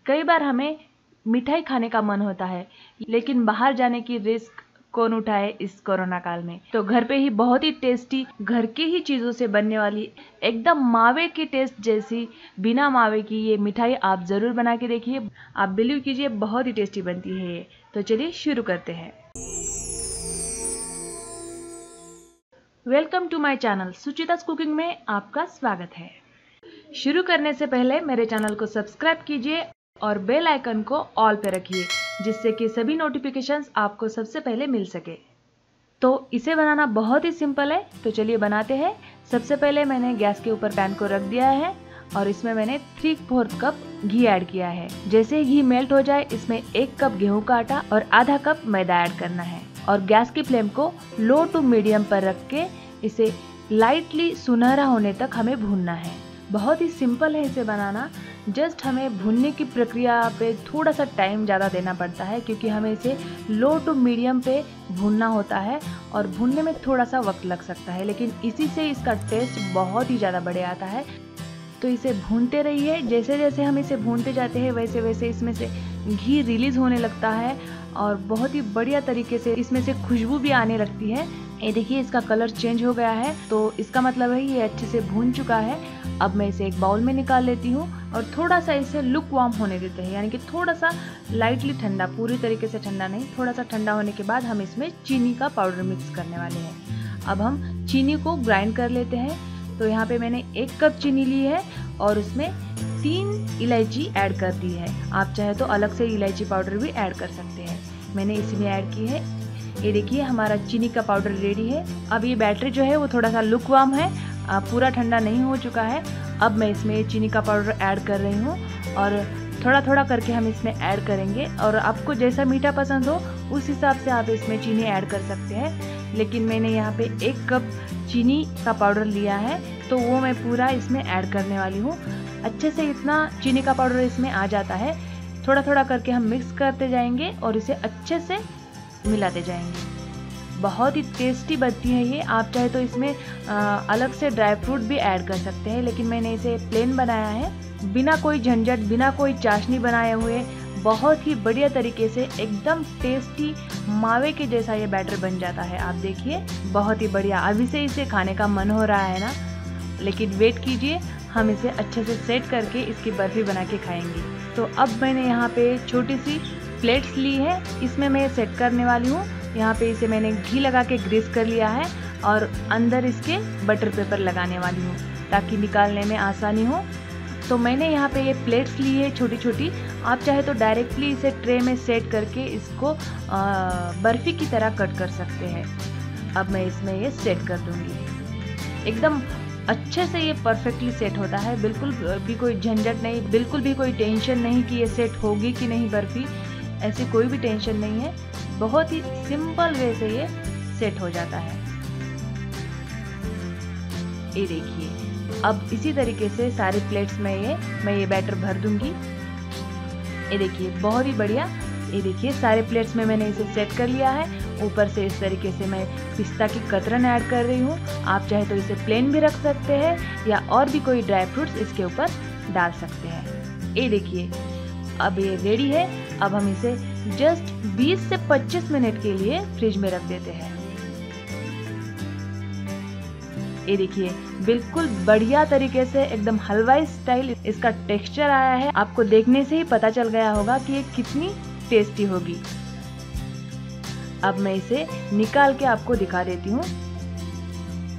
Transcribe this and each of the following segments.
कई बार हमें मिठाई खाने का मन होता है, लेकिन बाहर जाने की रिस्क कौन उठाए इस कोरोना काल में। तो घर पे ही बहुत ही टेस्टी, घर की ही चीज़ों से बनने वाली, एकदम मावे की टेस्ट जैसी, बिना मावे की ये मिठाई आप ज़रूर बना के देखिए। आप बिलीव कीजिए, बहुत ही टेस्टी बनती है ये। तो चलिए शुरू करते हैं। Welcome to my channel Suchita's cooking में आपका स्वागत है। शुरू करने से पहले मेरे चैनल को सब्सक्राइब कीजिए और बेल आइकन को ऑल पे रखिए, जिससे कि सभी नोटिफिकेशंस आपको सबसे पहले मिल सके। तो इसे बनाना बहुत ही सिंपल है, तो चलिए बनाते हैं। सबसे पहले मैंने गैस के ऊपर पैन को रख दिया है और इसमें मैंने 3/4 कप घी ऐड किया है। जैसे ही घी मेल्ट हो जाए, इसमें 1 कप गेहूं का आटा और आधा कप मैदा ऐड करना है और गैस की फ्लेम को लो टू मीडियम पर रख के इसे लाइटली सुनहरा होने तक हमें भूनना है। बहुत ही सिंपल है इसे बनाना। जस्ट हमें भूनने की प्रक्रिया पे थोड़ा सा टाइम ज़्यादा देना पड़ता है, क्योंकि हमें इसे लो टू मीडियम पे भूनना होता है और भूनने में थोड़ा सा वक्त लग सकता है, लेकिन इसी से इसका टेस्ट बहुत ही ज़्यादा बढ़ आता है। तो इसे भूनते रहिए। जैसे जैसे हम इसे भूनते जाते हैं, वैसे वैसे इसमें से घी रिलीज होने लगता है और बहुत ही बढ़िया तरीके से इसमें से खुशबू भी आने लगती है। ये देखिए, इसका कलर चेंज हो गया है, तो इसका मतलब है ये अच्छे से भून चुका है। अब मैं इसे एक बाउल में निकाल लेती हूँ और थोड़ा सा इसे लुक वार्म होने देते हैं, यानी कि थोड़ा सा लाइटली ठंडा, पूरी तरीके से ठंडा नहीं, थोड़ा सा ठंडा होने के बाद हम इसमें चीनी का पाउडर मिक्स करने वाले हैं। अब हम चीनी को ग्राइंड कर लेते हैं। तो यहाँ पे मैंने 1 कप चीनी ली है और उसमें 3 इलायची ऐड कर दी है। आप चाहे तो अलग से इलायची पाउडर भी ऐड कर सकते हैं, मैंने इसी में ऐड की है। ये देखिए, हमारा चीनी का पाउडर रेडी है। अब ये बैटर जो है वो थोड़ा सा लुकवार्म है, पूरा ठंडा नहीं हो चुका है। अब मैं इसमें चीनी का पाउडर ऐड कर रही हूँ और थोड़ा थोड़ा करके हम इसमें ऐड करेंगे, और आपको जैसा मीठा पसंद हो उस हिसाब से आप इसमें चीनी ऐड कर सकते हैं। लेकिन मैंने यहाँ पे 1 कप चीनी का पाउडर लिया है, तो वो मैं पूरा इसमें ऐड करने वाली हूँ। अच्छे से इतना चीनी का पाउडर इसमें आ जाता है, थोड़ा थोड़ा करके हम मिक्स करते जाएंगे और इसे अच्छे से मिलाते जाएंगे। बहुत ही टेस्टी बनती है ये। आप चाहे तो इसमें अलग से ड्राई फ्रूट भी ऐड कर सकते हैं, लेकिन मैंने इसे प्लेन बनाया है, बिना कोई झंझट, बिना कोई चाशनी बनाए हुए। बहुत ही बढ़िया तरीके से एकदम टेस्टी मावे के जैसा ये बैटर बन जाता है। आप देखिए, बहुत ही बढ़िया। अभी से इसे खाने का मन हो रहा है ना, लेकिन वेट कीजिए, हम इसे अच्छे से सेट करके इसकी बर्फी बना के खाएंगे। तो अब मैंने यहाँ पे छोटी सी प्लेट्स ली है, इसमें मैं सेट करने वाली हूँ। यहाँ पे इसे मैंने घी लगा के ग्रीस कर लिया है और अंदर इसके बटर पेपर लगाने वाली हूँ, ताकि निकालने में आसानी हो। तो मैंने यहाँ पे ये प्लेट्स ली है छोटी छोटी। आप चाहे तो डायरेक्टली इसे ट्रे में सेट करके इसको बर्फी की तरह कट कर सकते हैं। अब मैं इसमें ये सेट कर दूँगी। एकदम अच्छे से ये परफेक्टली सेट होता है, बिल्कुल भी कोई झंझट नहीं, बिल्कुल भी कोई टेंशन नहीं कि ये सेट होगी कि नहीं बर्फी, ऐसी कोई भी टेंशन नहीं है। बहुत ही सिंपल वे से ये सेट हो जाता है। ये देखिए, अब इसी तरीके से सारी प्लेट्स में मैं ये बैटर भर दूंगी। ये देखिए, बहुत ही बढ़िया। ये देखिए, सारे प्लेट्स में मैंने इसे सेट कर लिया है। ऊपर से इस तरीके से मैं पिस्ता की कतरन ऐड कर रही हूँ। आप चाहे तो इसे प्लेन भी रख सकते हैं या और भी कोई ड्राई फ्रूट्स इसके ऊपर डाल सकते हैं। ये देखिए, अब ये रेडी है। अब हम इसे जस्ट 20 से 25 मिनट के लिए फ्रिज में रख देते हैं। ये देखिए, बिल्कुल बढ़िया तरीके से एकदम हलवाई स्टाइल इसका टेक्सचर आया है। आपको देखने से ही पता चल गया होगा कि ये कितनी टेस्टी होगी। अब मैं इसे निकाल के आपको दिखा देती हूँ।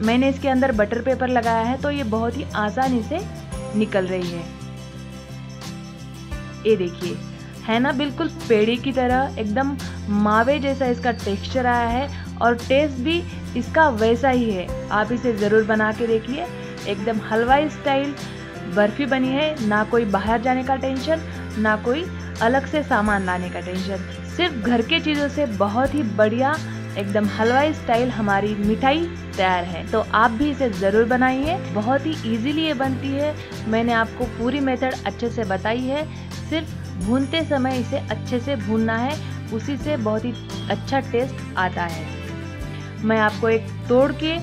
मैंने इसके अंदर बटर पेपर लगाया है, तो ये बहुत ही आसानी से निकल रही है। ये देखिए, है ना, बिल्कुल पेड़े की तरह, एकदम मावे जैसा इसका टेक्सचर आया है और टेस्ट भी इसका वैसा ही है। आप इसे ज़रूर बना के देखिए। एकदम हलवाई स्टाइल बर्फी बनी है। ना कोई बाहर जाने का टेंशन, ना कोई अलग से सामान लाने का टेंशन, सिर्फ घर के चीज़ों से बहुत ही बढ़िया एकदम हलवाई स्टाइल हमारी मिठाई तैयार है। तो आप भी इसे ज़रूर बनाइए। बहुत ही इजीली ये बनती है। मैंने आपको पूरी मेथड अच्छे से बताई है। सिर्फ भूनते समय इसे अच्छे से भूनना है, उसी से बहुत ही अच्छा टेस्ट आता है। मैं आपको एक तोड़ के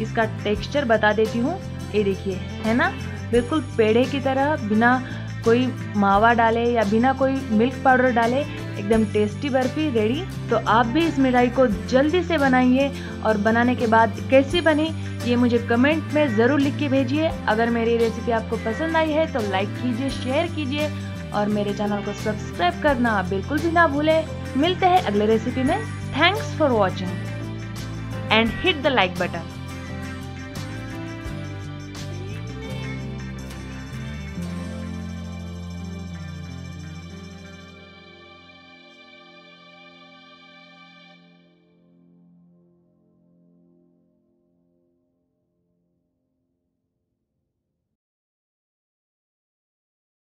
इसका टेक्सचर बता देती हूँ। ये देखिए, है ना, बिल्कुल पेड़े की तरह, बिना कोई मावा डाले या बिना कोई मिल्क पाउडर डाले एकदम टेस्टी बर्फ़ी रेडी। तो आप भी इस मिठाई को जल्दी से बनाइए और बनाने के बाद कैसी बनी ये मुझे कमेंट में ज़रूर लिख के भेजिए। अगर मेरी रेसिपी आपको पसंद आई है तो लाइक कीजिए, शेयर कीजिए और मेरे चैनल को सब्सक्राइब करना बिल्कुल भी ना भूलें। मिलते हैं अगले रेसिपी में। Thanks for watching and hit the like button.